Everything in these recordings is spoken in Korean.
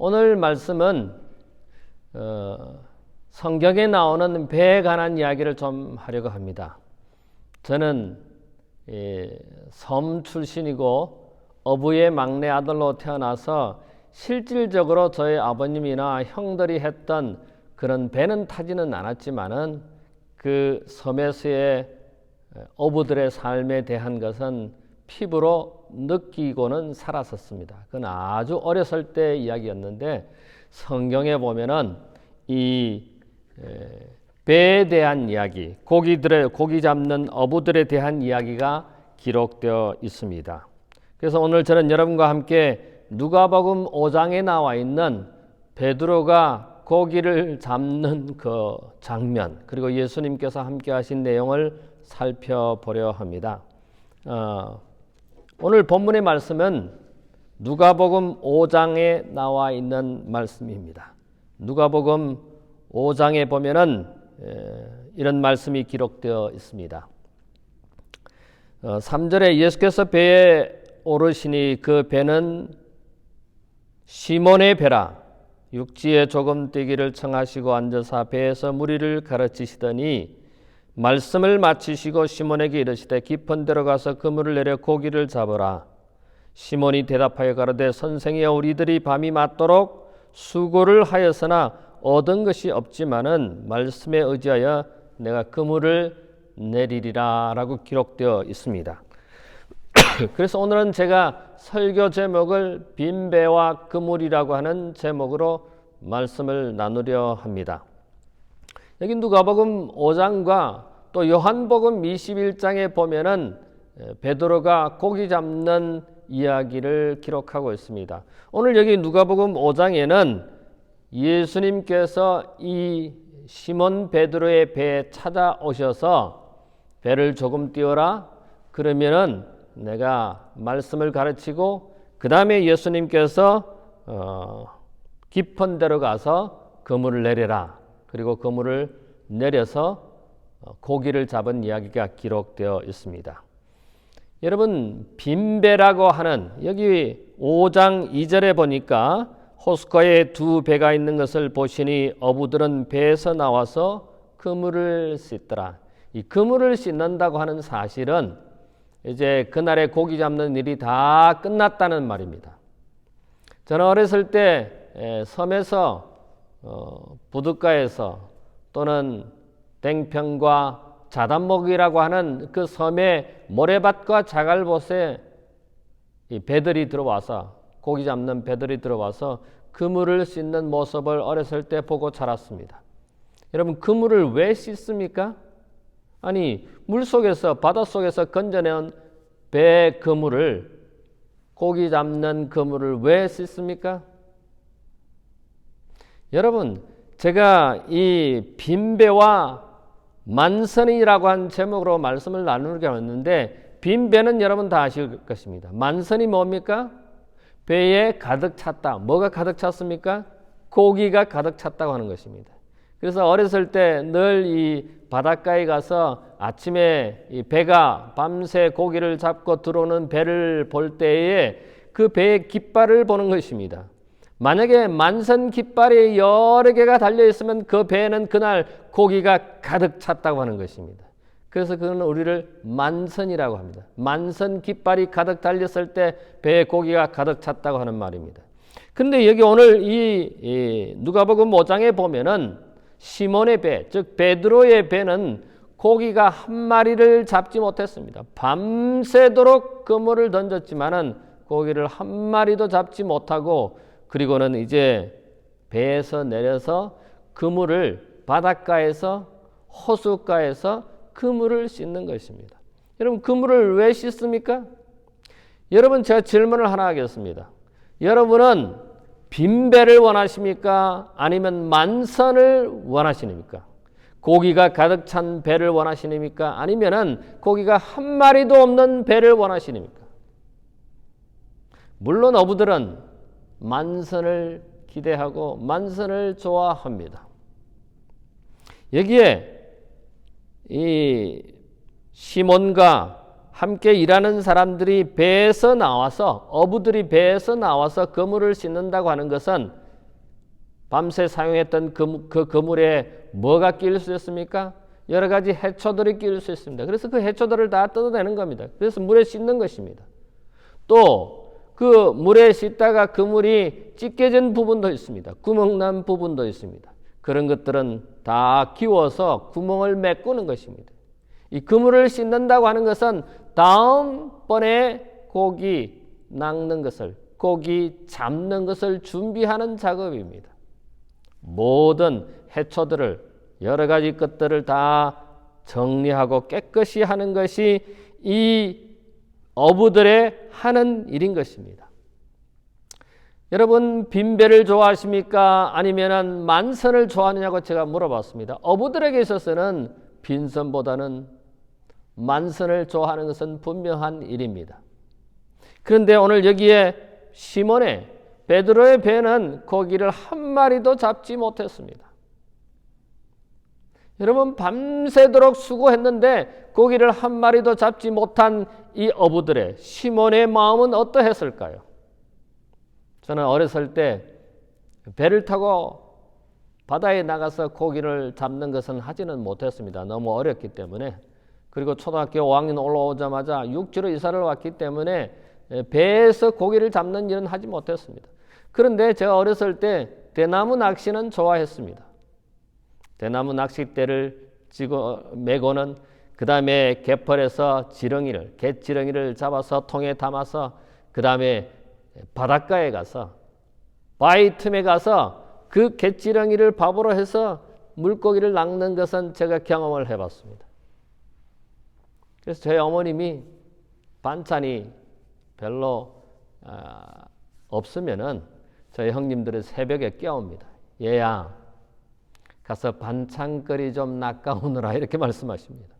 오늘 말씀은 성경에 나오는 배에 관한 이야기를 좀 하려고 합니다. 저는 섬 출신이고 어부의 막내 아들로 태어나서 실질적으로 저희 아버님이나 형들이 했던 그런 배는 타지는 않았지만은 그 섬에서의 어부들의 삶에 대한 것은 피부로 느끼고는 살았었습니다. 그건 아주 어렸을 때 이야기였는데 성경에 보면은 이 배에 대한 이야기, 고기 잡는 어부들에 대한 이야기가 기록되어 있습니다. 그래서 오늘 저는 여러분과 함께 누가복음 5장에 나와 있는 베드로가 고기를 잡는 그 장면, 그리고 예수님께서 함께 하신 내용을 살펴보려 합니다. 오늘 본문의 말씀은 누가복음 5장에 나와 있는 말씀입니다. 누가복음 5장에 보면은 이런 말씀이 기록되어 있습니다. 3절에 예수께서 배에 오르시니 그 배는 시몬의 배라. 육지에 조금 뛰기를 청하시고 앉아서 배에서 무리를 가르치시더니 말씀을 마치시고 시몬에게 이르시되 깊은 데로 가서 그물을 내려 고기를 잡으라. 시몬이 대답하여 가로되 선생이여 우리들이 밤이 맞도록 수고를 하였으나 얻은 것이 없지만은 말씀에 의지하여 내가 그물을 내리리라 라고 기록되어 있습니다. 그래서 오늘은 제가 설교 제목을 빈배와 그물이라고 하는 제목으로 말씀을 나누려 합니다. 여기 누가복음 5장과 또 요한복음 21장에 보면은 베드로가 고기 잡는 이야기를 기록하고 있습니다. 오늘 여기 누가복음 5장에는 예수님께서 이 시몬 베드로의 배에 찾아오셔서 배를 조금 띄워라. 그러면은 내가 말씀을 가르치고 그 다음에 예수님께서 깊은 데로 가서 그물을 내려라. 그리고 그물을 내려서 고기를 잡은 이야기가 기록되어 있습니다. 여러분 빈배라고 하는 여기 5장 2절에 보니까 호숫가에 두 배가 있는 것을 보시니 어부들은 배에서 나와서 그물을 씻더라. 이 그물을 씻는다고 하는 사실은 이제 그날에 고기 잡는 일이 다 끝났다는 말입니다. 저는 어렸을 때 섬에서 부둣가에서 또는 땡평과 자단목이라고 하는 그 섬의 모래밭과 자갈봇에 이 배들이 들어와서 고기 잡는 배들이 들어와서 그물을 씻는 모습을 어렸을 때 보고 자랐습니다. 여러분 그물을 왜 씻습니까? 아니 물속에서 바닷속에서 건져내온 배 그물을 고기 잡는 그물을 왜 씻습니까? 여러분 제가 이 빈배와 만선이라고 한 제목으로 말씀을 나누게 했는데 빈배는 여러분 다 아실 것입니다. 만선이 뭡니까? 배에 가득 찼다. 뭐가 가득 찼습니까? 고기가 가득 찼다고 하는 것입니다. 그래서 어렸을 때 늘 이 바닷가에 가서 아침에 이 배가 밤새 고기를 잡고 들어오는 배를 볼 때에 그 배의 깃발을 보는 것입니다. 만약에 만선 깃발이 여러 개가 달려있으면 그 배에는 그날 고기가 가득 찼다고 하는 것입니다. 그래서 그는 우리를 만선이라고 합니다. 만선 깃발이 가득 달렸을 때 배에 고기가 가득 찼다고 하는 말입니다. 근데 여기 오늘 이 누가복음 5장에 보면은 시몬의 배, 즉 베드로의 배는 고기가 한 마리를 잡지 못했습니다. 밤새도록 그물을 던졌지만은 고기를 한 마리도 잡지 못하고 그리고는 이제 배에서 내려서 그물을 바닷가에서 호숫가에서 그물을 씻는 것입니다. 여러분 그물을 왜 씻습니까? 여러분 제가 질문을 하나 하겠습니다. 여러분은 빈배를 원하십니까? 아니면 만선을 원하십니까? 고기가 가득 찬 배를 원하십니까? 아니면은 고기가 한 마리도 없는 배를 원하십니까? 물론 어부들은 만선을 기대하고 만선을 좋아합니다. 여기에 이 시몬과 함께 일하는 사람들이 배에서 나와서 어부들이 배에서 나와서 그물을 씻는다고 하는 것은 밤새 사용했던 그 그물에 뭐가 끼일 수 있습니까? 여러 가지 해초들이 끼일 수 있습니다. 그래서 그 해초들을 다 뜯어내는 겁니다. 그래서 물에 씻는 것입니다. 또 그 물에 씻다가 그물이 찢겨진 부분도 있습니다. 구멍난 부분도 있습니다. 그런 것들은 다 기워서 구멍을 메꾸는 것입니다. 이 그물을 씻는다고 하는 것은 다음번에 고기 낚는 것을, 고기 잡는 것을 준비하는 작업입니다. 모든 해초들을, 여러 가지 것들을 다 정리하고 깨끗이 하는 것이 이 어부들의 하는 일인 것입니다. 여러분, 빈배를 좋아하십니까? 아니면 만선을 좋아하느냐고 제가 물어봤습니다. 어부들에게 있어서는 빈선보다는 만선을 좋아하는 것은 분명한 일입니다. 그런데 오늘 여기에 시몬의 베드로의 배는 고기를 한 마리도 잡지 못했습니다. 여러분, 밤새도록 수고했는데 고기를 한 마리도 잡지 못한 이 어부들의, 시몬의 마음은 어떠했을까요? 저는 어렸을 때 배를 타고 바다에 나가서 고기를 잡는 것은 하지는 못했습니다. 너무 어렸기 때문에. 그리고 초등학교 5학년 올라오자마자 육지로 이사를 왔기 때문에 배에서 고기를 잡는 일은 하지 못했습니다. 그런데 제가 어렸을 때 대나무 낚시는 좋아했습니다. 대나무 낚싯대를 메고는 그 다음에 갯벌에서 갯지렁이를 잡아서 통에 담아서 그 다음에 바닷가에 가서 바위 틈에 가서 그 갯지렁이를 밥으로 해서 물고기를 낚는 것은 제가 경험을 해봤습니다. 그래서 저희 어머님이 반찬이 별로 없으면은 저희 형님들은 새벽에 깨웁니다. 얘야, 가서 반찬거리 좀 낚아오느라, 이렇게 말씀하십니다.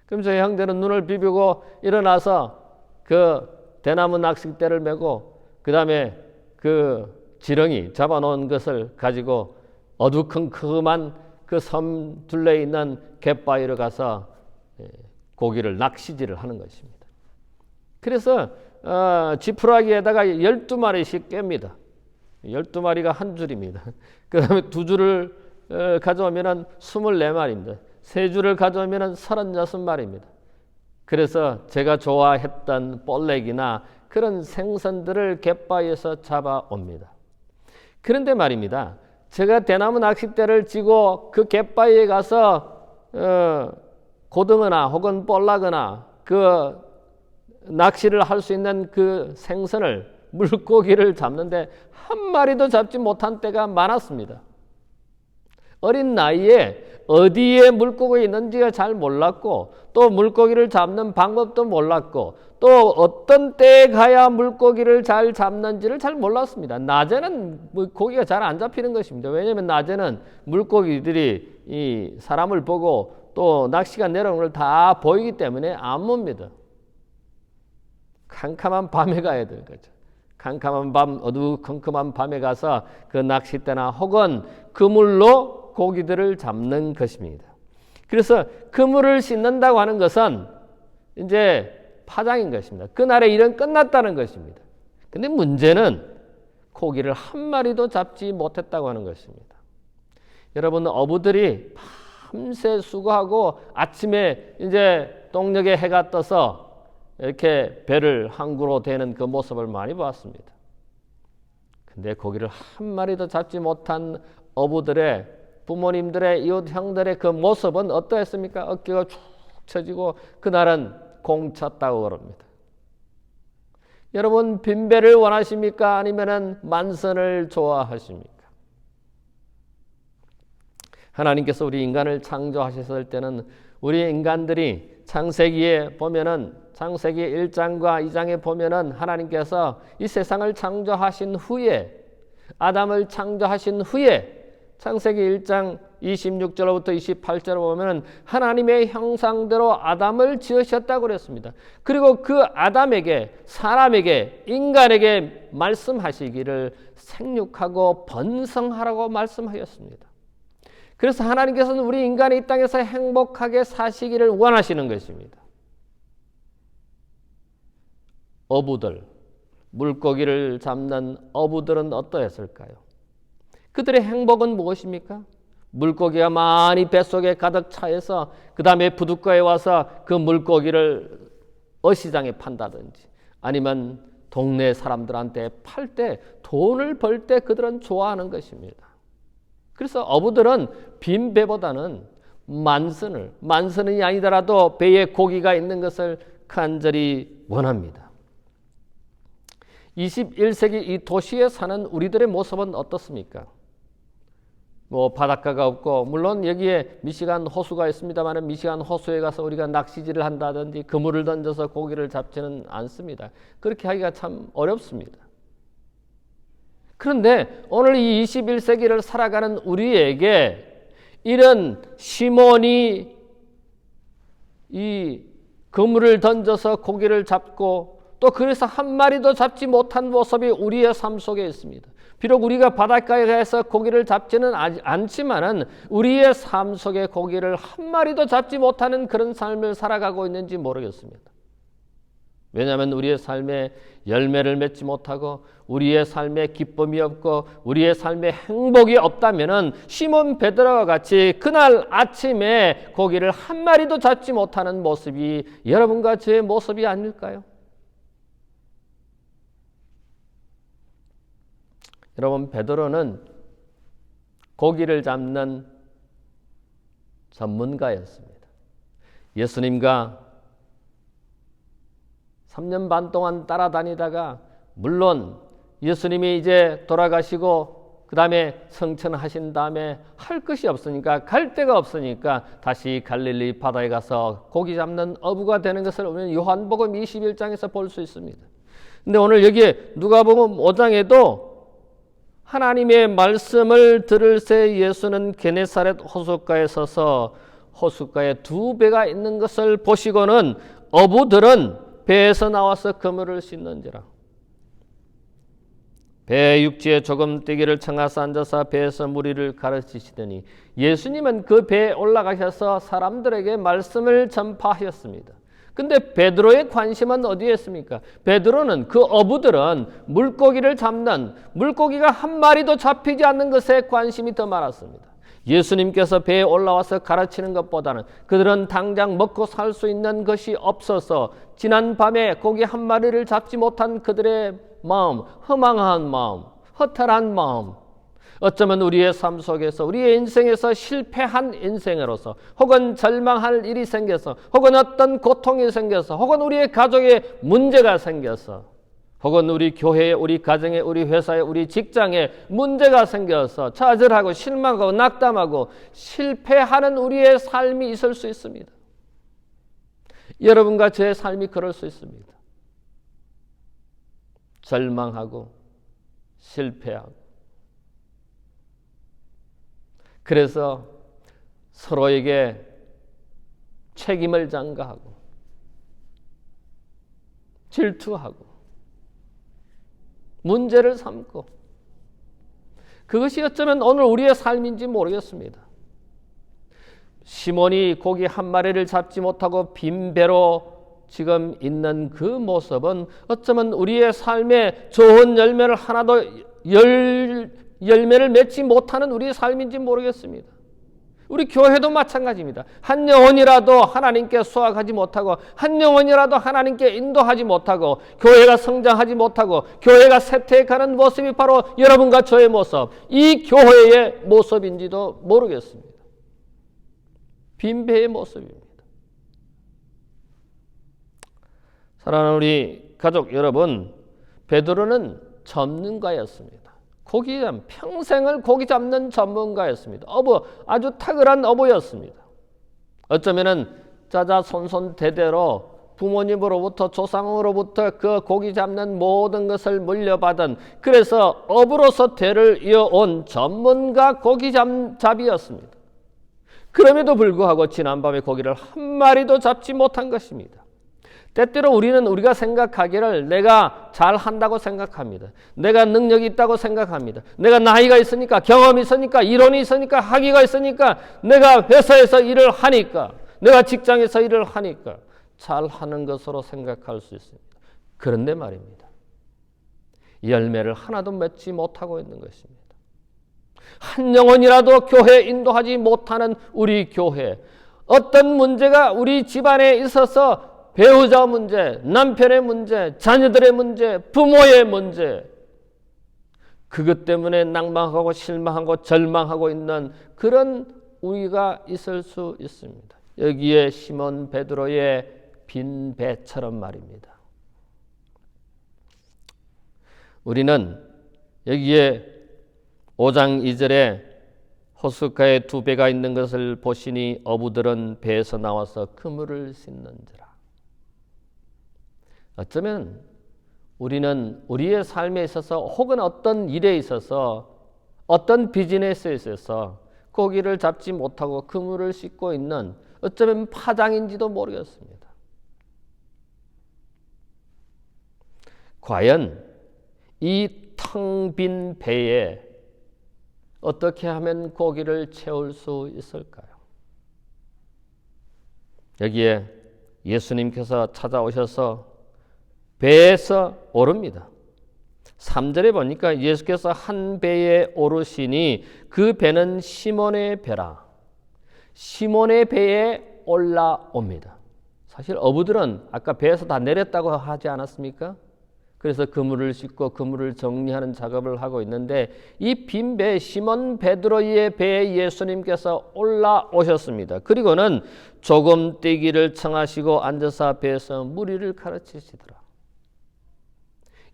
그럼 저희 형들은 눈을 비비고 일어나서 그 대나무 낚싯대를 메고 그 다음에 그 지렁이 잡아놓은 것을 가지고 어두컴컴한 그 섬 둘레에 있는 갯바위로 가서 고기를 낚시질을 하는 것입니다. 그래서 지푸라기에다가 12마리씩 깹니다. 12마리가 한 줄입니다. 그 다음에 2줄을 가져오면 24마리입니다. 3줄을 가져오면 36마리입니다. 그래서 제가 좋아했던 볼렉이나 그런 생선들을 갯바위에서 잡아옵니다. 그런데 말입니다, 제가 대나무 낚싯대를 쥐고 그 갯바위에 가서 고등어나 혹은 볼락어나 그 낚시를 할 수 있는 그 생선을, 물고기를 잡는데 한 마리도 잡지 못한 때가 많았습니다. 어린 나이에 어디에 물고기가 있는지가 잘 몰랐고, 또 물고기를 잡는 방법도 몰랐고, 또 어떤 때에 가야 물고기를 잘 잡는지를 잘 몰랐습니다. 낮에는 고기가 잘 안 잡히는 것입니다. 왜냐하면 낮에는 물고기들이 이 사람을 보고 또 낚시가 내려오는 걸 다 보이기 때문에 안 봅니다. 캄캄한 밤에 가야 되는 거죠. 캄캄한 밤, 어두컴컴한 밤에 가서 그 낚싯대나 혹은 그물로 고기들을 잡는 것입니다. 그래서 그물을 씻는다고 하는 것은 이제 파장인 것입니다. 그날의 일은 끝났다는 것입니다. 근데 문제는 고기를 한 마리도 잡지 못했다고 하는 것입니다. 여러분, 어부들이 밤새 수고하고 아침에 이제 동력에 해가 떠서 이렇게 배를 항구로 대는 그 모습을 많이 보았습니다. 근데 고기를 한 마리도 잡지 못한 어부들의, 부모님들의, 이웃 형들의 그 모습은 어떠했습니까? 어깨가 축 처지고 그날은 공쳤다고 그럽니다. 여러분, 빈배를 원하십니까? 아니면은 만선을 좋아하십니까? 하나님께서 우리 인간을 창조하셨을 때는 우리 인간들이 창세기에 보면은, 창세기 1장과 2장에 보면은 하나님께서 이 세상을 창조하신 후에, 아담을 창조하신 후에 창세기 1장 26절로부터 28절을 보면 하나님의 형상대로 아담을 지으셨다고 그랬습니다. 그리고 그 아담에게, 사람에게, 인간에게 말씀하시기를 생육하고 번성하라고 말씀하셨습니다. 그래서 하나님께서는 우리 인간이 이 땅에서 행복하게 사시기를 원하시는 것입니다. 어부들, 물고기를 잡는 어부들은 어떠했을까요? 그들의 행복은 무엇입니까? 물고기가 많이 뱃속에 가득 차여서 그 다음에 부둣가에 와서 그 물고기를 어시장에 판다든지 아니면 동네 사람들한테 팔 때 돈을 벌 때 그들은 좋아하는 것입니다. 그래서 어부들은 빈 배보다는 만선이 아니더라도 배에 고기가 있는 것을 간절히 원합니다. 21세기 이 도시에 사는 우리들의 모습은 어떻습니까? 바닷가가 없고, 물론 여기에 미시간 호수가 있습니다만 미시간 호수에 가서 우리가 낚시질을 한다든지 그물을 던져서 고기를 잡지는 않습니다. 그렇게 하기가 참 어렵습니다. 그런데 오늘 이 21세기를 살아가는 우리에게 이런 시몬이 이 그물을 던져서 고기를 잡고 또 그래서 한 마리도 잡지 못한 모습이 우리의 삶 속에 있습니다. 비록 우리가 바닷가에 가서 고기를 잡지는 않지만은 우리의 삶 속에 고기를 한 마리도 잡지 못하는 그런 삶을 살아가고 있는지 모르겠습니다. 왜냐하면 우리의 삶에 열매를 맺지 못하고 우리의 삶에 기쁨이 없고 우리의 삶에 행복이 없다면은 시몬 베드로와 같이 그날 아침에 고기를 한 마리도 잡지 못하는 모습이 여러분과 저의 모습이 아닐까요? 여러분, 베드로는 고기를 잡는 전문가였습니다. 예수님과 3년 반 동안 따라다니다가 물론 예수님이 이제 돌아가시고 그 다음에 성천하신 다음에 할 것이 없으니까 갈 데가 없으니까 다시 갈릴리 바다에 가서 고기 잡는 어부가 되는 것을 우리는 요한복음 21장에서 볼 수 있습니다. 근데 오늘 여기에 누가복음 5장에도 하나님의 말씀을 들을 새 예수는 게네사렛 호숫가에 서서 호숫가에 두 배가 있는 것을 보시고는 어부들은 배에서 나와서 그물을 씻는지라. 배 육지에 조금 뛰기를 청하사 앉아서 배에서 무리를 가르치시더니 예수님은 그 배에 올라가셔서 사람들에게 말씀을 전파하셨습니다. 근데 베드로의 관심은 어디에 있습니까? 베드로는 그 어부들은 물고기를 잡는 물고기가 한 마리도 잡히지 않는 것에 관심이 더 많았습니다. 예수님께서 배에 올라와서 가르치는 것보다는 그들은 당장 먹고 살 수 있는 것이 없어서 지난 밤에 고기 한 마리를 잡지 못한 그들의 마음, 허망한 마음, 허탈한 마음, 어쩌면 우리의 삶 속에서 우리의 인생에서 실패한 인생으로서 혹은 절망할 일이 생겨서 혹은 어떤 고통이 생겨서 혹은 우리의 가족에 문제가 생겨서 혹은 우리 교회에 우리 가정에 우리 회사에 우리 직장에 문제가 생겨서 좌절하고 실망하고 낙담하고 실패하는 우리의 삶이 있을 수 있습니다. 여러분과 제 삶이 그럴 수 있습니다. 절망하고 실패하고 그래서 서로에게 책임을 전가하고 질투하고 문제를 삼고 그것이 어쩌면 오늘 우리의 삶인지 모르겠습니다. 시몬이 고기 한 마리를 잡지 못하고 빈 배로 지금 있는 그 모습은 어쩌면 우리의 삶에 좋은 열매를 하나도 열매를 맺지 못하는 우리의 삶인지 모르겠습니다. 우리 교회도 마찬가지입니다. 한 영혼이라도 하나님께 수확하지 못하고 한 영혼이라도 하나님께 인도하지 못하고 교회가 성장하지 못하고 교회가 쇠퇴해가는 모습이 바로 여러분과 저의 모습, 이 교회의 모습인지도 모르겠습니다. 빈배의 모습입니다. 사랑하는 우리 가족 여러분, 베드로는 전문가였습니다. 평생을 고기 잡는 전문가였습니다. 아주 탁월한 어부였습니다. 어쩌면은 자자손손 대대로 부모님으로부터 조상으로부터 그 고기 잡는 모든 것을 물려받은 그래서 어부로서 대를 이어온 전문가 고기잡이였습니다. 그럼에도 불구하고 지난밤에 고기를 한 마리도 잡지 못한 것입니다. 때때로 우리가 생각하기를 내가 잘한다고 생각합니다. 내가 능력이 있다고 생각합니다. 내가 나이가 있으니까 경험이 있으니까 이론이 있으니까 학위가 있으니까 내가 회사에서 일을 하니까 내가 직장에서 일을 하니까 잘하는 것으로 생각할 수 있습니다. 그런데 말입니다. 열매를 하나도 맺지 못하고 있는 것입니다. 한 영혼이라도 교회 인도하지 못하는 우리 교회, 어떤 문제가 우리 집안에 있어서 배우자 문제, 남편의 문제, 자녀들의 문제, 부모의 문제, 그것 때문에 낭망하고 실망하고 절망하고 있는 그런 우리가 있을 수 있습니다. 여기에 시몬 베드로의 빈 배처럼 말입니다. 우리는 여기에 5장 2절에 호숫가에 두 배가 있는 것을 보시니 어부들은 배에서 나와서 그물을 씻는지라. 어쩌면 우리는 우리의 삶에 있어서 혹은 어떤 일에 있어서 어떤 비즈니스에 있어서 고기를 잡지 못하고 그물을 씻고 있는 어쩌면 파장인지도 모르겠습니다. 과연 이 텅 빈 배에 어떻게 하면 고기를 채울 수 있을까요? 여기에 예수님께서 찾아오셔서 배에서 오릅니다. 3절에 보니까 예수께서 한 배에 오르시니 그 배는 시몬의 배라. 시몬의 배에 올라옵니다. 사실 어부들은 아까 배에서 다 내렸다고 하지 않았습니까? 그래서 그물을 씻고 그물을 정리하는 작업을 하고 있는데 이 빈 배, 시몬 베드로의 배에 예수님께서 올라오셨습니다. 그리고는 조금 뛰기를 청하시고 앉아서 배에서 무리를 가르치시더라.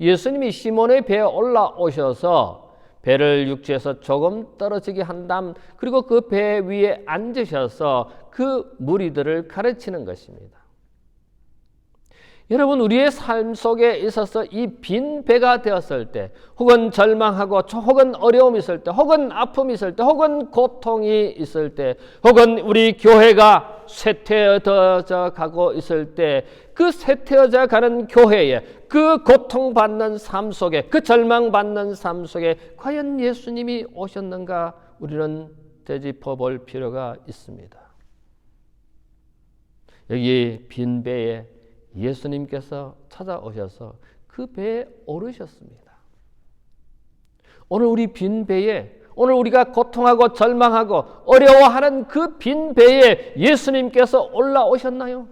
예수님이 시몬의 배에 올라오셔서 배를 육지에서 조금 떨어지게 한 다음 그리고 그 배 위에 앉으셔서 그 무리들을 가르치는 것입니다. 여러분, 우리의 삶 속에 있어서 이 빈 배가 되었을 때 혹은 절망하고 혹은 어려움이 있을 때 혹은 아픔이 있을 때 혹은 고통이 있을 때 혹은 우리 교회가 쇠퇴어져 가고 있을 때 그 쇠퇴어져 가는 교회에 그 고통받는 삶 속에 그 절망받는 삶 속에 과연 예수님이 오셨는가 우리는 되짚어 볼 필요가 있습니다. 여기 빈 배에 예수님께서 찾아오셔서 그 배에 오르셨습니다. 오늘 우리 빈 배에 오늘 우리가 고통하고 절망하고 어려워하는 그 빈 배에 예수님께서 올라오셨나요?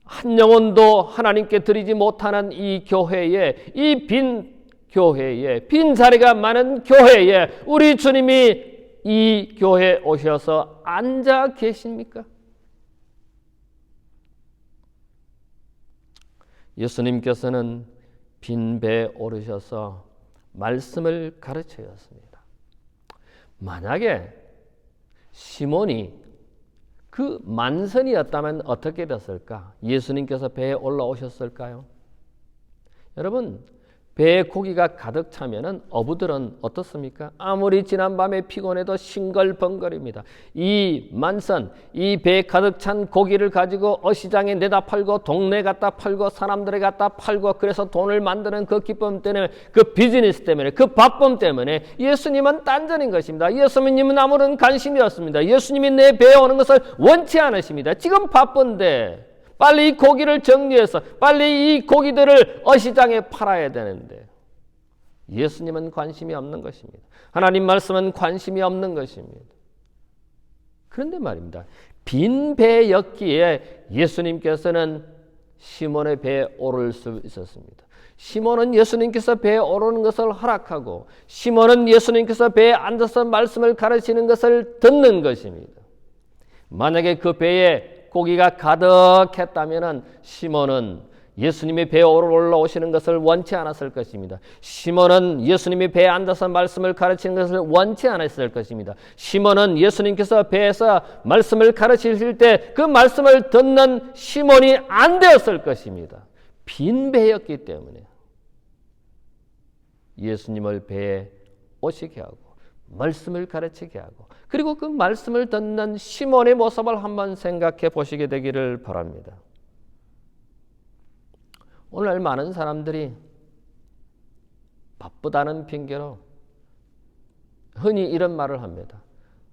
한 영혼도 하나님께 드리지 못하는 이 교회에 이 빈 교회에 빈 자리가 많은 교회에 우리 주님이 이 교회에 오셔서 앉아 계십니까? 예수님께서는 빈 배에 오르셔서 말씀을 가르치셨습니다. 만약에 시몬이 그 만선이었다면 어떻게 됐을까? 예수님께서 배에 올라오셨을까요? 여러분, 배에 고기가 가득 차면은 어부들은 어떻습니까? 아무리 지난밤에 피곤해도 싱글벙글입니다. 이 만선, 이 배에 가득 찬 고기를 가지고 어시장에 내다 팔고 동네 갖다 팔고 사람들에 갖다 팔고 그래서 돈을 만드는 그 기쁨 때문에 그 비즈니스 때문에 그 바쁨 때문에 예수님은 딴전인 것입니다. 예수님은 아무런 관심이 없습니다. 예수님이 내 배에 오는 것을 원치 않으십니다. 지금 바쁜데 빨리 이 고기를 정리해서 빨리 이 고기들을 어시장에 팔아야 되는데 예수님은 관심이 없는 것입니다. 하나님 말씀은 관심이 없는 것입니다. 그런데 말입니다. 빈 배였기에 예수님께서는 시몬의 배에 오를 수 있었습니다. 시몬은 예수님께서 배에 오르는 것을 허락하고 시몬은 예수님께서 배에 앉아서 말씀을 가르치는 것을 듣는 것입니다. 만약에 그 배에 고기가 가득했다면 시몬은 예수님이 배에 올라오시는 것을 원치 않았을 것입니다. 시몬은 예수님이 배에 앉아서 말씀을 가르치는 것을 원치 않았을 것입니다. 시몬은 예수님께서 배에서 말씀을 가르치실 때 그 말씀을 듣는 시몬이 안 되었을 것입니다. 빈 배였기 때문에 예수님을 배에 오시게 하고 말씀을 가르치게 하고 그리고 그 말씀을 듣는 시몬의 모습을 한번 생각해 보시게 되기를 바랍니다. 오늘 많은 사람들이 바쁘다는 핑계로 흔히 이런 말을 합니다.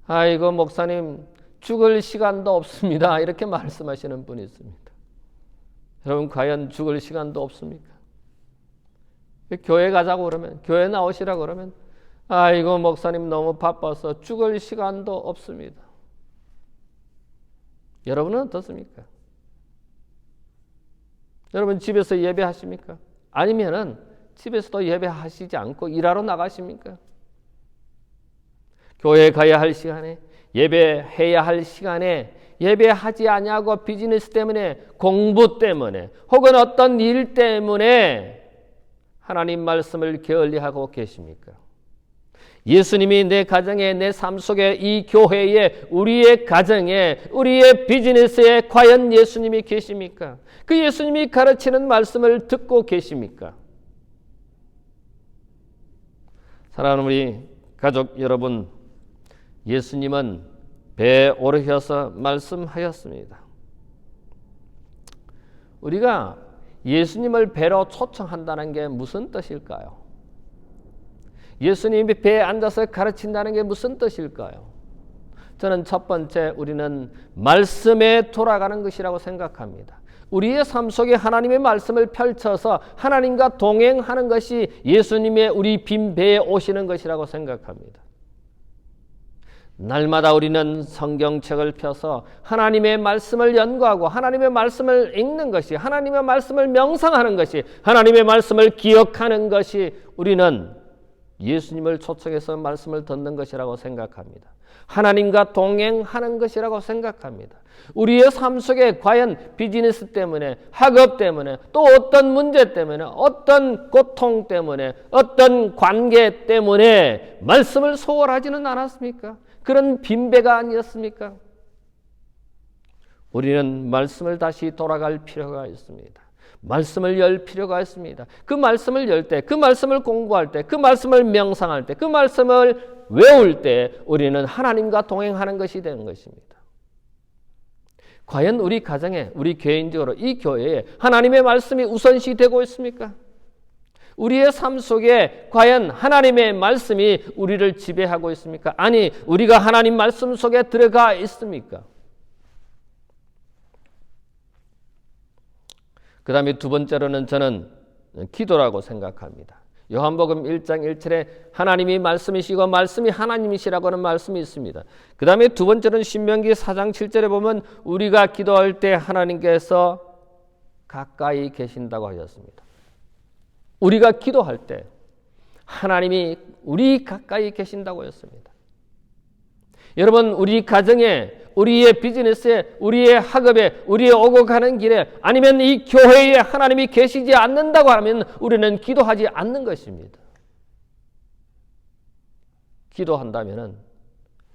아이고 목사님 죽을 시간도 없습니다. 이렇게 말씀하시는 분이 있습니다. 여러분 과연 죽을 시간도 없습니까? 교회 가자고 그러면, 교회 나오시라고 그러면, 아이고 목사님 너무 바빠서 죽을 시간도 없습니다. 여러분은 어떻습니까? 여러분 집에서 예배하십니까? 아니면은 집에서도 예배하시지 않고 일하러 나가십니까? 교회 가야 할 시간에, 예배해야 할 시간에 예배하지 아니하고 비즈니스 때문에, 공부 때문에, 혹은 어떤 일 때문에 하나님 말씀을 게을리하고 계십니까? 예수님이 내 가정에, 내 삶 속에, 이 교회에, 우리의 가정에, 우리의 비즈니스에 과연 예수님이 계십니까? 그 예수님이 가르치는 말씀을 듣고 계십니까? 사랑하는 우리 가족 여러분, 예수님은 배에 오르셔서 말씀하였습니다. 우리가 예수님을 배로 초청한다는 게 무슨 뜻일까요? 예수님이 배에 앉아서 가르친다는 게 무슨 뜻일까요? 저는 첫 번째, 우리는 말씀에 돌아가는 것이라고 생각합니다. 우리의 삶 속에 하나님의 말씀을 펼쳐서 하나님과 동행하는 것이 예수님의 우리 빈 배에 오시는 것이라고 생각합니다. 날마다 우리는 성경책을 펴서 하나님의 말씀을 연구하고 하나님의 말씀을 읽는 것이, 하나님의 말씀을 명상하는 것이, 하나님의 말씀을 기억하는 것이 우리는 예수님을 초청해서 말씀을 듣는 것이라고 생각합니다. 하나님과 동행하는 것이라고 생각합니다. 우리의 삶 속에 과연 비즈니스 때문에, 학업 때문에, 또 어떤 문제 때문에, 어떤 고통 때문에, 어떤 관계 때문에 말씀을 소홀하지는 않았습니까? 그런 빈배가 아니었습니까? 우리는 말씀을 다시 돌아갈 필요가 있습니다. 말씀을 열 필요가 있습니다. 그 말씀을 열 때, 그 말씀을 공부할 때, 그 말씀을 명상할 때, 그 말씀을 외울 때 우리는 하나님과 동행하는 것이 되는 것입니다. 과연 우리 가정에, 우리 개인적으로 이 교회에 하나님의 말씀이 우선시 되고 있습니까? 우리의 삶 속에 과연 하나님의 말씀이 우리를 지배하고 있습니까? 아니, 우리가 하나님 말씀 속에 들어가 있습니까? 그 다음에 두 번째로는 저는 기도라고 생각합니다. 요한복음 1장 1절에 하나님이 말씀이시고 말씀이 하나님이시라고 하는 말씀이 있습니다. 그 다음에 두 번째는 신명기 4장 7절에 보면 우리가 기도할 때 하나님께서 가까이 계신다고 하셨습니다. 우리가 기도할 때 하나님이 우리 가까이 계신다고 했습니다. 여러분, 우리 가정에, 우리의 비즈니스에, 우리의 학업에, 우리의 오고 가는 길에, 아니면 이 교회에 하나님이 계시지 않는다고 하면 우리는 기도하지 않는 것입니다. 기도한다면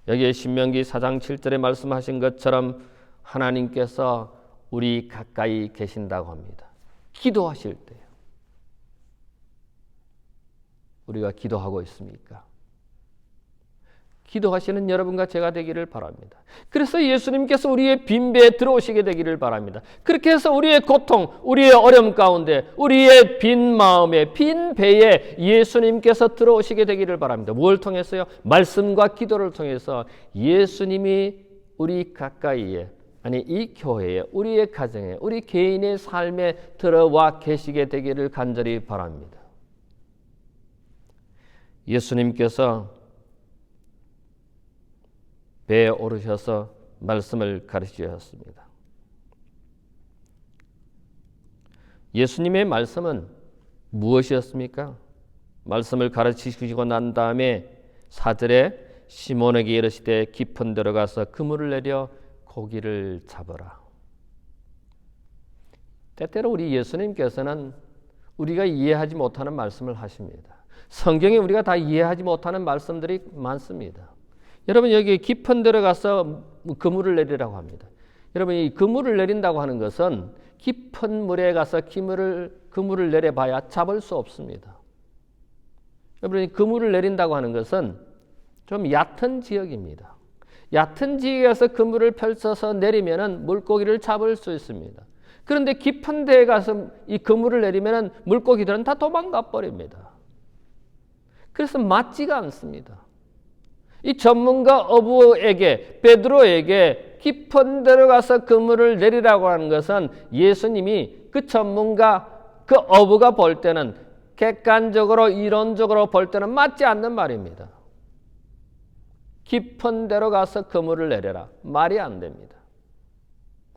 여기에 신명기 4장 7절에 말씀하신 것처럼 하나님께서 우리 가까이 계신다고 합니다. 기도하실 때 우리가 기도하고 있습니까? 기도하시는 여러분과 제가 되기를 바랍니다. 그래서 예수님께서 우리의 빈배에 들어오시게 되기를 바랍니다. 그렇게 해서 우리의 고통, 우리의 어려움 가운데, 우리의 빈 마음에, 빈 배에 예수님께서 들어오시게 되기를 바랍니다. 뭘 통해서요? 말씀과 기도를 통해서 예수님이 우리 가까이에, 아니 이 교회에, 우리의 가정에, 우리 개인의 삶에 들어와 계시게 되기를 간절히 바랍니다. 예수님께서 배에 오르셔서 말씀을 가르치셨습니다. 예수님의 말씀은 무엇이었습니까? 말씀을 가르치시고 난 다음에 4절에 시몬에게 이르시되 깊은 데로 가서 그물을 내려 고기를 잡으라. 때때로 우리 예수님께서는 우리가 이해하지 못하는 말씀을 하십니다. 성경에 우리가 다 이해하지 못하는 말씀들이 많습니다. 여러분, 여기 깊은 데로 가서 그물을 내리라고 합니다. 여러분, 이 그물을 내린다고 하는 것은 깊은 물에 가서 그물을 내려봐야 잡을 수 없습니다. 여러분, 이 그물을 내린다고 하는 것은 좀 얕은 지역입니다. 얕은 지역에서 그물을 펼쳐서 내리면은 물고기를 잡을 수 있습니다. 그런데 깊은 데에 가서 이 그물을 내리면은 물고기들은 다 도망가 버립니다. 그래서 맞지가 않습니다. 이 전문가 어부에게, 베드로에게 깊은 데로 가서 그물을 내리라고 하는 것은 예수님이 그 전문가, 그 어부가 볼 때는 객관적으로 이론적으로 볼 때는 맞지 않는 말입니다. 깊은 데로 가서 그물을 내려라. 말이 안 됩니다.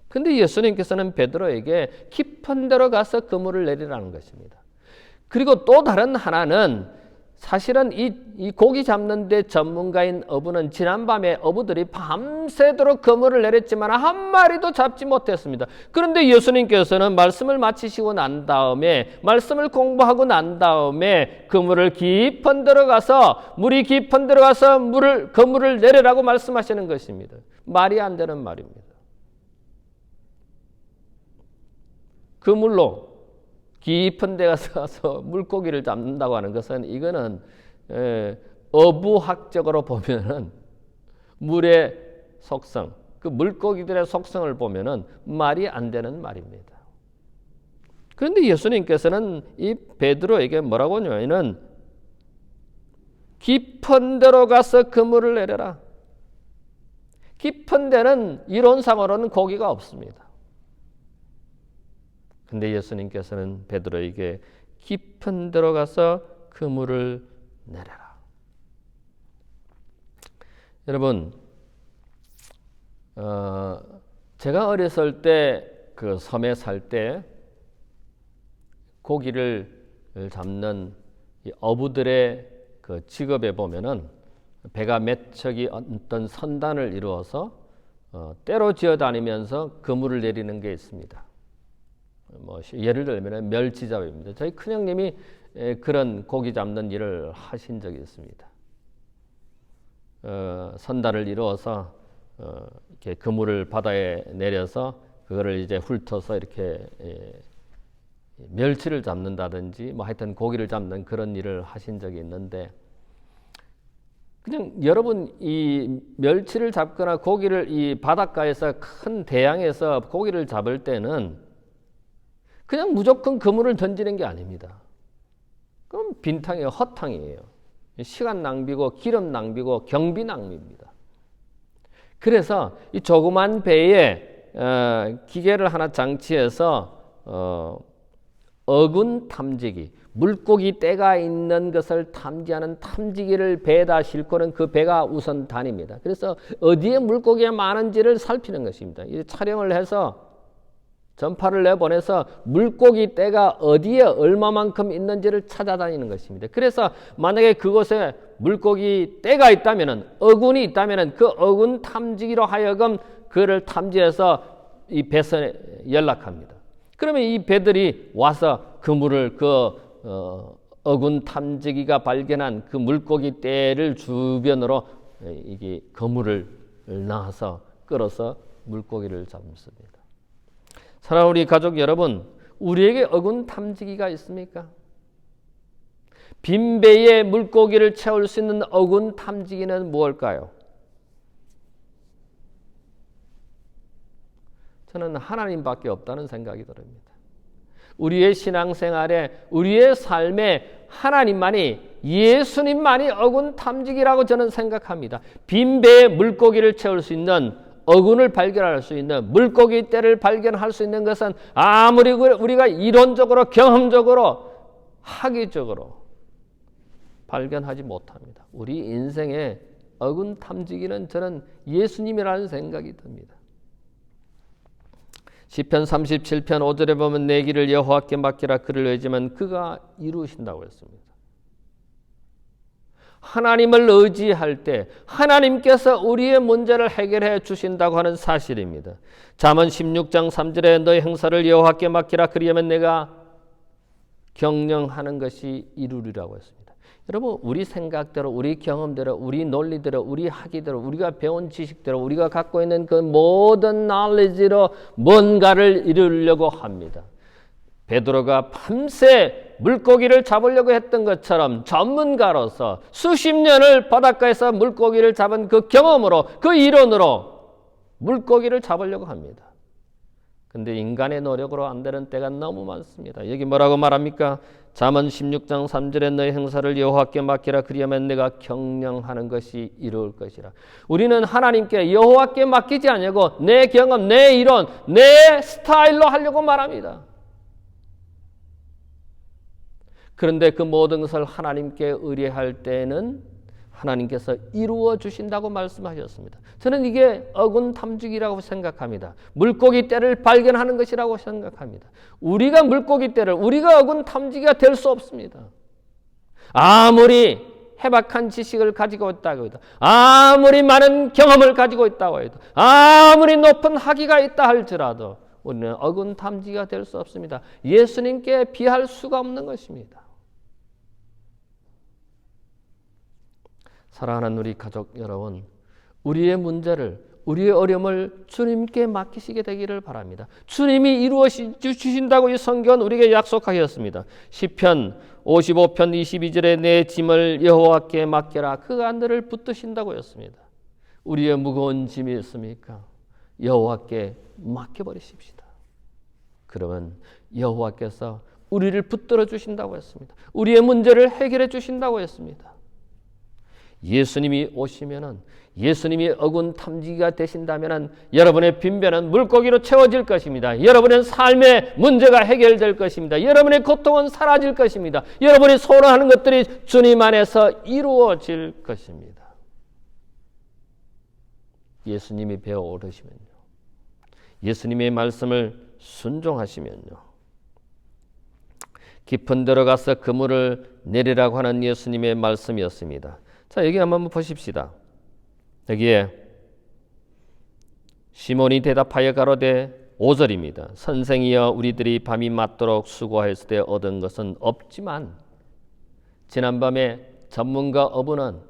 근데 예수님께서는 베드로에게 깊은 데로 가서 그물을 내리라는 것입니다. 그리고 또 다른 하나는 사실은 이 고기 잡는 데 전문가인 어부는 지난밤에 어부들이 밤새도록 그물을 내렸지만 한 마리도 잡지 못했습니다. 그런데 예수님께서는 말씀을 마치시고 난 다음에 말씀을 공부하고 난 다음에 그물을 깊은 데로 가서 물이 깊은 데로 가서 그물을 내리라고 말씀하시는 것입니다. 말이 안 되는 말입니다. 그물로 깊은 데 가서 물고기를 잡는다고 하는 것은 이거는 어부학적으로 보면은 물의 속성, 그 물고기들의 속성을 보면은 말이 안 되는 말입니다. 그런데 예수님께서는 이 베드로에게 뭐라고 하냐면은 깊은 데로 가서 그물을 내려라. 깊은 데는 이론상으로는 고기가 없습니다. 근데 예수님께서는 베드로에게 깊은 데로 가서 그물을 내려라. 여러분, 제가 어렸을 때 그 섬에 살 때 고기를 잡는 이 어부들의 그 직업에 보면은 배가 몇 척이 어떤 선단을 이루어서 때로 지어 다니면서 그물을 내리는 게 있습니다. 뭐 예를 들면 멸치잡이입니다. 저희 큰형님이 그런 고기 잡는 일을 하신 적이 있습니다. 선단을 이루어서 이렇게 그물을 바다에 내려서 그거를 이제 훑어서 이렇게 멸치를 잡는다든지 뭐 하여튼 고기를 잡는 그런 일을 하신 적이 있는데, 그냥 여러분 이 멸치를 잡거나 고기를 이 바닷가에서 큰 대양에서 고기를 잡을 때는 그냥 무조건 그물을 던지는 게 아닙니다. 그럼 빈탕이에요. 헛탕이에요. 시간 낭비고 기름 낭비고 경비 낭비입니다. 그래서 이 조그만 배에 기계를 하나 장치해서 어군 탐지기, 물고기 떼가 있는 것을 탐지하는 탐지기를 배에다 싣고는 그 배가 우선 다닙니다. 그래서 어디에 물고기가 많은지를 살피는 것입니다. 이 촬영을 해서 전파를 내보내서 물고기 떼가 어디에 얼마만큼 있는지를 찾아다니는 것입니다. 그래서 만약에 그곳에 물고기 떼가 있다면은, 어군이 있다면은 그 어군 탐지기로 하여금 그를 탐지해서 이 배선에 연락합니다. 그러면 이 배들이 와서 그물을 어군 탐지기가 발견한 그 물고기 떼를 주변으로 이게 그물을 놔서 끌어서 물고기를 잡습니다. 사랑하는 우리 가족 여러분, 우리에게 어군 탐지기가 있습니까? 빈 배에 물고기를 채울 수 있는 어군 탐지기는 무엇일까요? 저는 하나님밖에 없다는 생각이 듭니다. 우리의 신앙생활에, 우리의 삶에 하나님만이, 예수님만이 어군 탐지기라고 저는 생각합니다. 빈 배에 물고기를 채울 수 있는, 어군을 발견할 수 있는, 물고기 떼를 발견할 수 있는 것은 아무리 우리가 이론적으로, 경험적으로, 학위적으로 발견하지 못합니다. 우리 인생의 어군 탐지기는 저는 예수님이라는 생각이 듭니다. 시편 37편 5절에 보면 내 길을 여호와께 맡기라 그를 의지하면 그가 이루신다고 했습니다. 하나님을 의지할 때 하나님께서 우리의 문제를 해결해 주신다고 하는 사실입니다. 잠언 16장 3절에 너의 행사를 여호와께 맡기라 그리하면 내가 경영하는 것이 이루리라고 했습니다. 여러분, 우리 생각대로, 우리 경험대로, 우리 논리대로, 우리 학위대로, 우리가 배운 지식대로, 우리가 갖고 있는 그 모든 knowledge로 뭔가를 이루려고 합니다. 베드로가 밤새 물고기를 잡으려고 했던 것처럼 전문가로서 수십 년을 바닷가에서 물고기를 잡은 그 경험으로, 그 이론으로 물고기를 잡으려고 합니다. 근데 인간의 노력으로 안 되는 때가 너무 많습니다. 여기 뭐라고 말합니까? 잠언 16장 3절에 너의 행사를 여호와께 맡기라 그리하면 내가 경영하는 것이 이루어질 것이라. 우리는 하나님께 여호와께 맡기지 않냐고 내 경험, 내 이론, 내 스타일로 하려고 말합니다. 그런데 그 모든 것을 하나님께 의뢰할 때에는 하나님께서 이루어 주신다고 말씀하셨습니다. 저는 이게 어군 탐지기라고 생각합니다. 물고기 떼를 발견하는 것이라고 생각합니다. 우리가 물고기 떼를, 우리가 어군 탐지기가 될 수 없습니다. 아무리 해박한 지식을 가지고 있다고 해도, 아무리 많은 경험을 가지고 있다고 해도, 아무리 높은 학위가 있다 할지라도 우리는 어군 탐지기가 될 수 없습니다. 예수님께 비할 수가 없는 것입니다. 사랑하는 우리 가족 여러분, 우리의 문제를, 우리의 어려움을 주님께 맡기시게 되기를 바랍니다. 주님이 이루어 주신다고 이 성경은 우리에게 약속하셨습니다. 시편 55편 22절에 내 짐을 여호와께 맡겨라. 그가 너를 붙드신다고 했습니다. 우리의 무거운 짐이 있습니까? 여호와께 맡겨버리십시다. 그러면 여호와께서 우리를 붙들어 주신다고 했습니다. 우리의 문제를 해결해 주신다고 했습니다. 예수님이 오시면은, 예수님이 어군 탐지기가 되신다면은 여러분의 빈배는 물고기로 채워질 것입니다. 여러분의 삶의 문제가 해결될 것입니다. 여러분의 고통은 사라질 것입니다. 여러분이 소원하는 것들이 주님 안에서 이루어질 것입니다. 예수님이 배워 오르시면요, 예수님의 말씀을 순종하시면요, 깊은 데로 가서 그물을 내리라고 하는 예수님의 말씀이었습니다. 자, 여기 한번 보십시다. 여기에 시몬이 대답하여 가로되 5절입니다. 선생이여 우리들이 밤이 맞도록 수고하였을 때 얻은 것은 없지만, 지난밤에 전문가 어부는,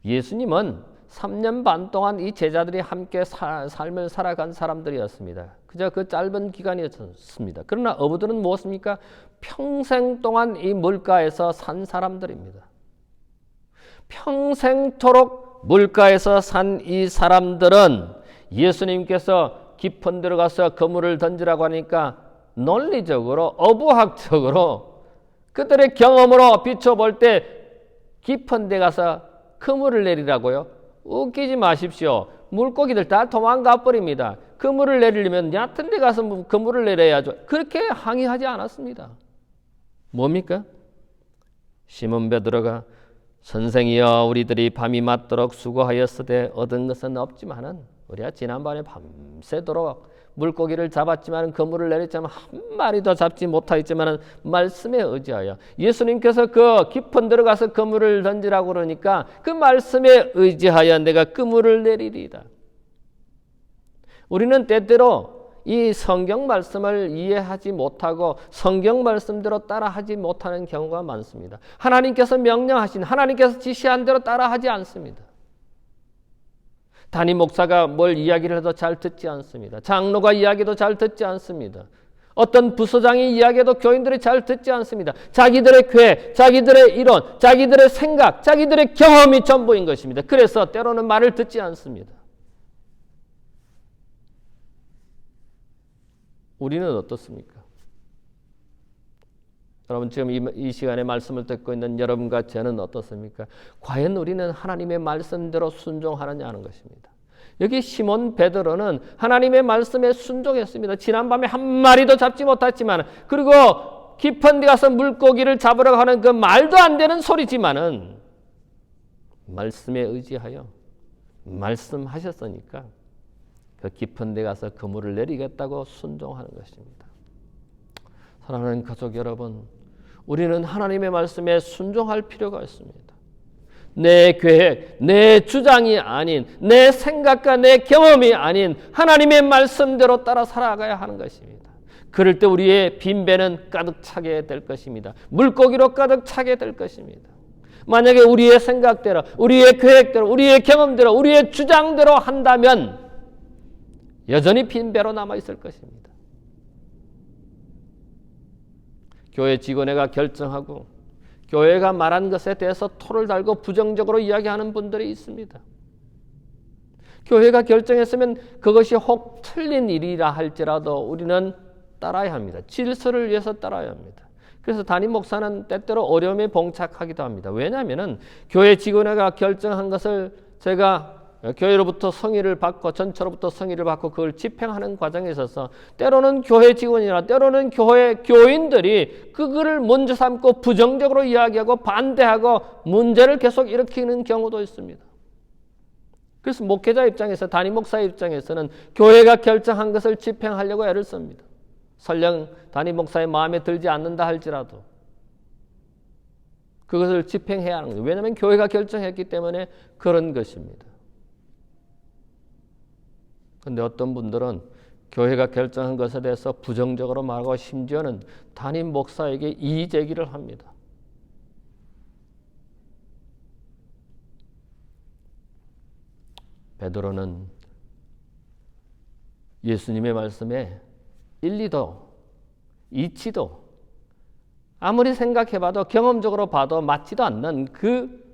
예수님은 3년 반 동안 이 제자들이 함께 삶을 살아간 사람들이었습니다. 그저 그 짧은 기간이었습니다. 그러나 어부들은 무엇입니까? 평생 동안 이 물가에서 산 사람들입니다. 평생토록 물가에서 산 이 사람들은 예수님께서 깊은 데로 가서 그물을 던지라고 하니까 논리적으로, 어부학적으로 그들의 경험으로 비춰볼 때 깊은 데 가서 그물을 내리라고요? 웃기지 마십시오. 물고기들 다 도망가 버립니다. 그물을 내리려면 얕은 데 가서 그물을 내려야죠. 그렇게 항의하지 않았습니다. 뭡니까? 시몬 베드로가 선생이여 우리들이 밤이 맞도록 수고하였으되 얻은 것은 없지만은, 우리가 지난번에 밤새도록 물고기를 잡았지만 그물을 내렸지만 한 마리도 잡지 못하였지만 말씀에 의지하여, 예수님께서 그 깊은 데로 가서 그물을 던지라고 그러니까 그 말씀에 의지하여 내가 그물을 내리리이다. 우리는 때때로 이 성경 말씀을 이해하지 못하고 성경 말씀대로 따라하지 못하는 경우가 많습니다. 하나님께서 명령하신, 하나님께서 지시한 대로 따라하지 않습니다. 담임 목사가 뭘 이야기를 해도 잘 듣지 않습니다. 장로가 이야기도 잘 듣지 않습니다. 어떤 부서장이 이야기해도 교인들이 잘 듣지 않습니다. 자기들의 궤, 자기들의 이론, 자기들의 생각, 자기들의 경험이 전부인 것입니다. 그래서 때로는 말을 듣지 않습니다. 우리는 어떻습니까? 여러분, 지금 이 시간에 말씀을 듣고 있는 여러분과 저는 어떻습니까? 과연 우리는 하나님의 말씀대로 순종하느냐 하는 것입니다. 여기 시몬 베드로는 하나님의 말씀에 순종했습니다. 지난밤에 한 마리도 잡지 못했지만, 그리고 깊은 데 가서 물고기를 잡으러 가는 그 말도 안 되는 소리지만은 말씀에 의지하여 말씀하셨으니까 그 깊은 데 가서 그물을 내리겠다고 순종하는 것입니다. 사랑하는 가족 여러분, 우리는 하나님의 말씀에 순종할 필요가 있습니다. 내 계획, 내 주장이 아닌, 내 생각과 내 경험이 아닌 하나님의 말씀대로 따라 살아가야 하는 것입니다. 그럴 때 우리의 빈배는 가득 차게 될 것입니다. 물고기로 가득 차게 될 것입니다. 만약에 우리의 생각대로, 우리의 계획대로, 우리의 경험대로, 우리의 주장대로 한다면 여전히 빈배로 남아있을 것입니다. 교회 직원회가 결정하고 교회가 말한 것에 대해서 토를 달고 부정적으로 이야기하는 분들이 있습니다. 교회가 결정했으면 그것이 혹 틀린 일이라 할지라도 우리는 따라야 합니다. 질서를 위해서 따라야 합니다. 그래서 담임 목사는 때때로 어려움에 봉착하기도 합니다. 왜냐하면 교회 직원회가 결정한 것을 제가 교회로부터 성의를 받고 전처로부터 성의를 받고 그걸 집행하는 과정에 있어서 때로는 교회 직원이나 때로는 교회 교인들이 그거를 먼저 삼고 부정적으로 이야기하고 반대하고 문제를 계속 일으키는 경우도 있습니다. 그래서 목회자 입장에서 담임 목사 입장에서는 교회가 결정한 것을 집행하려고 애를 씁니다. 설령 담임 목사의 마음에 들지 않는다 할지라도 그것을 집행해야 하는 거죠. 왜냐하면 교회가 결정했기 때문에 그런 것입니다. 그런데 어떤 분들은 교회가 결정한 것에 대해서 부정적으로 말하고 심지어는 담임 목사에게 이의 제기를 합니다. 베드로는 예수님의 말씀에 일리도 이치도 아무리 생각해봐도 경험적으로 봐도 맞지도 않는 그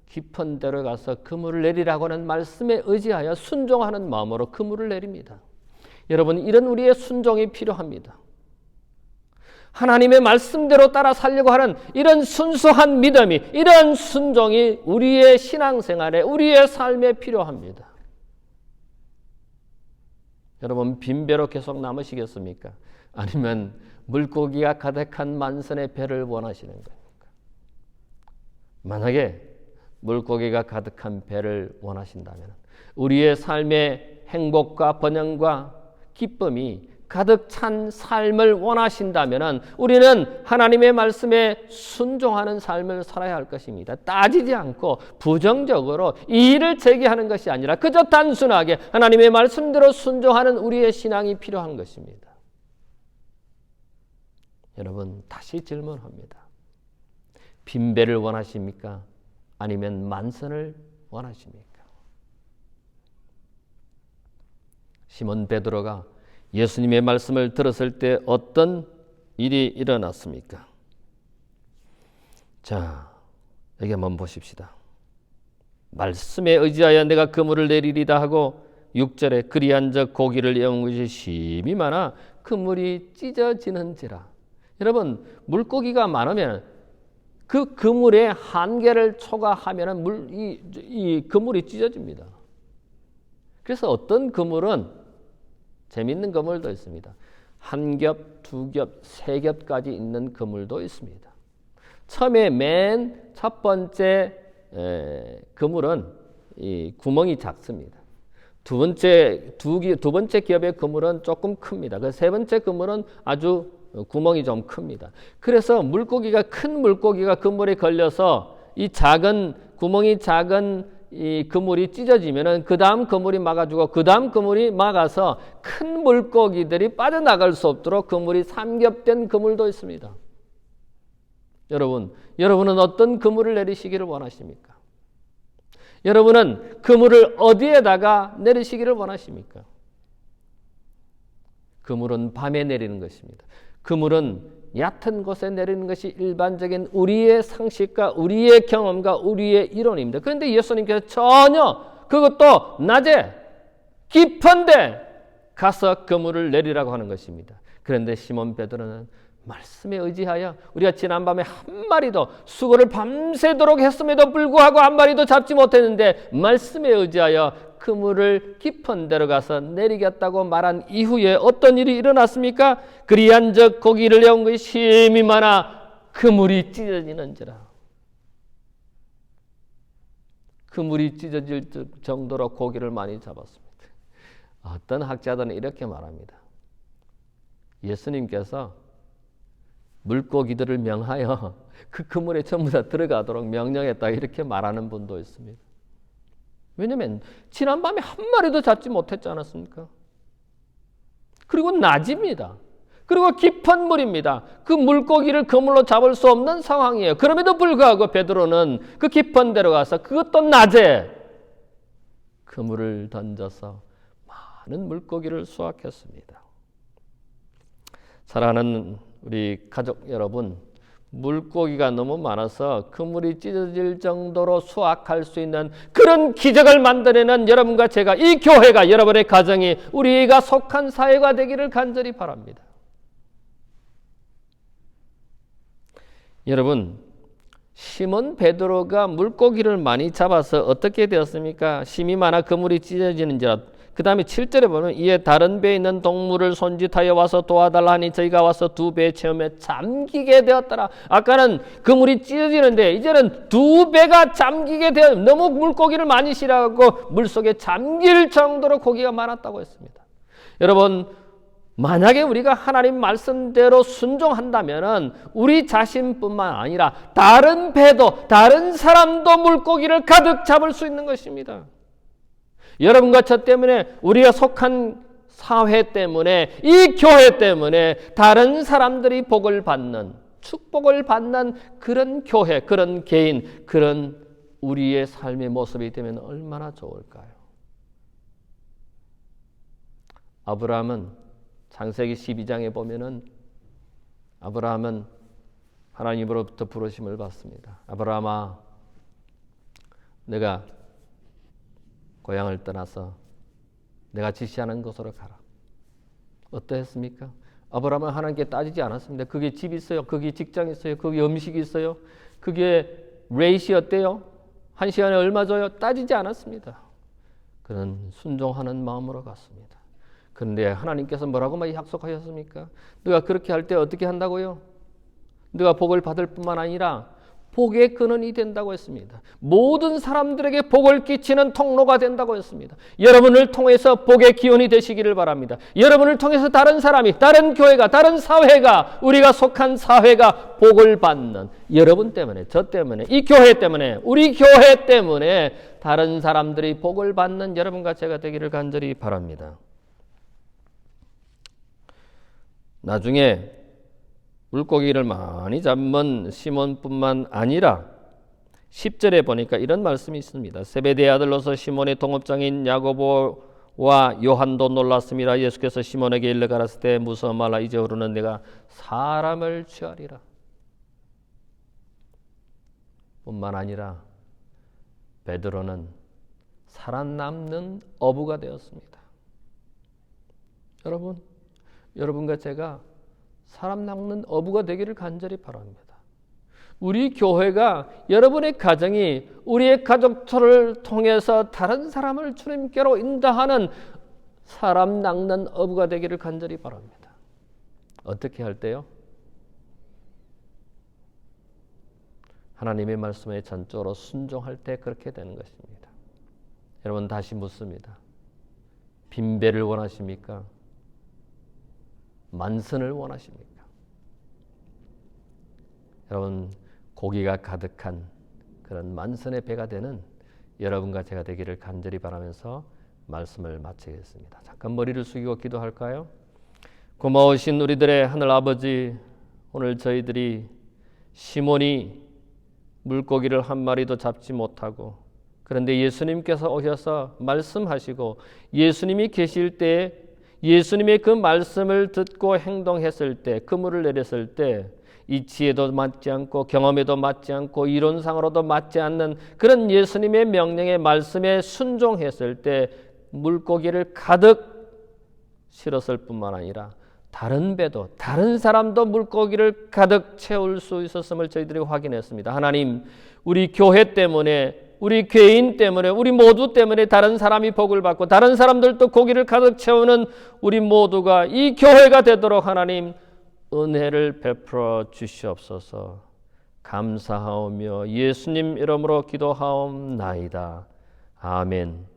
깊은 데로 가서 그물을 내리라고 하는 말씀에 의지하여 순종하는 마음으로 그물을 내립니다. 여러분, 이런 우리의 순종이 필요합니다. 하나님의 말씀대로 따라 살려고 하는 이런 순수한 믿음이, 이런 순종이 우리의 신앙생활에, 우리의 삶에 필요합니다. 여러분, 빈배로 계속 남으시겠습니까? 아니면 물고기가 가득한 만선의 배를 원하시는 겁니까? 만약에 물고기가 가득한 배를 원하신다면 우리의 삶의 행복과 번영과 기쁨이 가득 찬 삶을 원하신다면 우리는 하나님의 말씀에 순종하는 삶을 살아야 할 것입니다. 따지지 않고 부정적으로 이의를 제기하는 것이 아니라 그저 단순하게 하나님의 말씀대로 순종하는 우리의 신앙이 필요한 것입니다. 여러분, 다시 질문합니다. 빈배를 원하십니까? 아니면 만선을 원하십니까? 시몬 베드로가 예수님의 말씀을 들었을 때 어떤 일이 일어났습니까? 자, 여기 한번 보십시다. 말씀에 의지하여 내가 그물을 내리리다 하고 6절에 그리한즉 고기를 애운 것이 심히 많아 그물이 찢어지는지라. 여러분, 물고기가 많으면 그 그물의 한계를 초과하면 이 그물이 찢어집니다. 그래서 어떤 그물은 재밌는 그물도 있습니다. 한 겹, 두 겹, 세 겹까지 있는 그물도 있습니다. 처음에 맨 첫 번째 그물은 이 구멍이 작습니다. 두 번째 겹의 그물은 조금 큽니다. 그 세 번째 그물은 아주 구멍이 좀 큽니다. 그래서 큰 물고기가 그물에 걸려서 이 구멍이 작은 이 그물이 찢어지면은 그 다음 그물이 막아주고 그 다음 그물이 막아서 큰 물고기들이 빠져나갈 수 없도록 그물이 삼겹된 그물도 있습니다. 여러분은 어떤 그물을 내리시기를 원하십니까? 여러분은 그물을 어디에다가 내리시기를 원하십니까? 그물은 밤에 내리는 것입니다. 그물은 얕은 곳에 내리는 것이 일반적인 우리의 상식과 우리의 경험과 우리의 이론입니다. 그런데 예수님께서 전혀 그것도 낮에 깊은 데 가서 그물을 내리라고 하는 것입니다. 그런데 시몬 베드로는 말씀에 의지하여 우리가 지난밤에 한 마리도 수고를 밤새도록 했음에도 불구하고 한 마리도 잡지 못했는데 말씀에 의지하여 그물을 깊은 데로 가서 내리겠다고 말한 이후에 어떤 일이 일어났습니까? 그리한즉 고기를 내온 것이 심히 많아 그물이 찢어지는지라. 그물이 찢어질 정도로 고기를 많이 잡았습니다. 어떤 학자들은 이렇게 말합니다. 예수님께서 물고기들을 명하여 그 그물에 전부 다 들어가도록 명령했다 이렇게 말하는 분도 있습니다. 왜냐하면 지난밤에 한 마리도 잡지 못했지 않았습니까? 그리고 낮입니다. 그리고 깊은 물입니다. 그 물고기를 그물로 잡을 수 없는 상황이에요. 그럼에도 불구하고 베드로는 그 깊은 데로 가서 그것도 낮에 그물을 던져서 많은 물고기를 수확했습니다. 사랑하는 우리 가족 여러분, 물고기가 너무 많아서 그물이 찢어질 정도로 수확할 수 있는 그런 기적을 만들어내는 여러분과 제가, 이 교회가, 여러분의 가정이, 우리가 속한 사회가 되기를 간절히 바랍니다. 여러분, 시몬 베드로가 물고기를 많이 잡아서 어떻게 되었습니까? 심이 많아 그물이 찢어지는지라. 그 다음에 7절에 보면 이에 다른 배에 있는 동물을 손짓하여 와서 도와달라 하니 저희가 와서 두 배의 체험에 잠기게 되었더라. 아까는 그물이 찢어지는데 이제는 두 배가 잠기게 되어 너무 물고기를 많이 실어갖고 물속에 잠길 정도로 고기가 많았다고 했습니다. 여러분, 만약에 우리가 하나님 말씀대로 순종한다면 우리 자신뿐만 아니라 다른 배도 다른 사람도 물고기를 가득 잡을 수 있는 것입니다. 여러분과 저 때문에 우리가 속한 사회 때문에 이 교회 때문에 다른 사람들이 복을 받는 축복을 받는 그런 교회, 그런 개인, 그런 우리의 삶의 모습이 되면 얼마나 좋을까요? 아브라함은 창세기 12장에 보면은 아브라함은 하나님으로부터 부르심을 받습니다. 아브라함아, 내가 고향을 떠나서 내가 지시하는 곳으로 가라. 어떠했습니까? 아브라함은 하나님께 따지지 않았습니다. 그게 집 있어요? 그게 직장 있어요? 그게 음식이 있어요? 그게 레이시 어때요? 한 시간에 얼마 줘요? 따지지 않았습니다. 그는 순종하는 마음으로 갔습니다. 그런데 하나님께서 뭐라고 약속하셨습니까? 네가 그렇게 할 때 어떻게 한다고요? 네가 복을 받을 뿐만 아니라 복의 근원이 된다고 했습니다. 모든 사람들에게 복을 끼치는 통로가 된다고 했습니다. 여러분을 통해서 복의 기원이 되시기를 바랍니다. 여러분을 통해서 다른 사람이, 다른 교회가, 다른 사회가, 우리가 속한 사회가 복을 받는, 여러분 때문에, 저 때문에, 이 교회 때문에, 우리 교회 때문에 다른 사람들이 복을 받는 여러분과 제가 되기를 간절히 바랍니다. 나중에 물고기를 많이 잡은 시몬뿐만 아니라 10절에 보니까 이런 말씀이 있습니다. 세베대의 아들로서 시몬의 동업장인 야고보와 요한도 놀랐습니다. 예수께서 시몬에게 일러 가라사대 때 무서워 말라. 이제후로는 내가 사람을 취하리라. 뿐만 아니라 베드로는 살아남는 어부가 되었습니다. 여러분과 제가 사람 낚는 어부가 되기를 간절히 바랍니다. 우리 교회가, 여러분의 가정이 우리의 가족들을 통해서 다른 사람을 주님께로 인도하는 사람 낚는 어부가 되기를 간절히 바랍니다. 어떻게 할 때요? 하나님의 말씀에 전적으로 순종할 때 그렇게 되는 것입니다. 여러분, 다시 묻습니다. 빈배를 원하십니까? 만선을 원하십니까? 여러분, 고기가 가득한 그런 만선의 배가 되는 여러분과 제가 되기를 간절히 바라면서 말씀을 마치겠습니다. 잠깐 머리를 숙이고 기도할까요? 고마우신 우리들의 하늘 아버지, 오늘 저희들이 시몬이 물고기를 한 마리도 잡지 못하고, 그런데 예수님께서 오셔서 말씀하시고 예수님이 계실 때 예수님의 그 말씀을 듣고 행동했을 때, 그물을 내렸을 때 이치에도 맞지 않고 경험에도 맞지 않고 이론상으로도 맞지 않는 그런 예수님의 명령의 말씀에 순종했을 때 물고기를 가득 실었을 뿐만 아니라 다른 배도, 다른 사람도 물고기를 가득 채울 수 있었음을 저희들이 확인했습니다. 하나님, 우리 교회 때문에, 우리 개인 때문에, 우리 모두 때문에 다른 사람이 복을 받고 다른 사람들도 고기를 가득 채우는 우리 모두가 이 교회가 되도록 하나님 은혜를 베풀어 주시옵소서. 감사하오며 예수님 이름으로 기도하옵나이다. 아멘.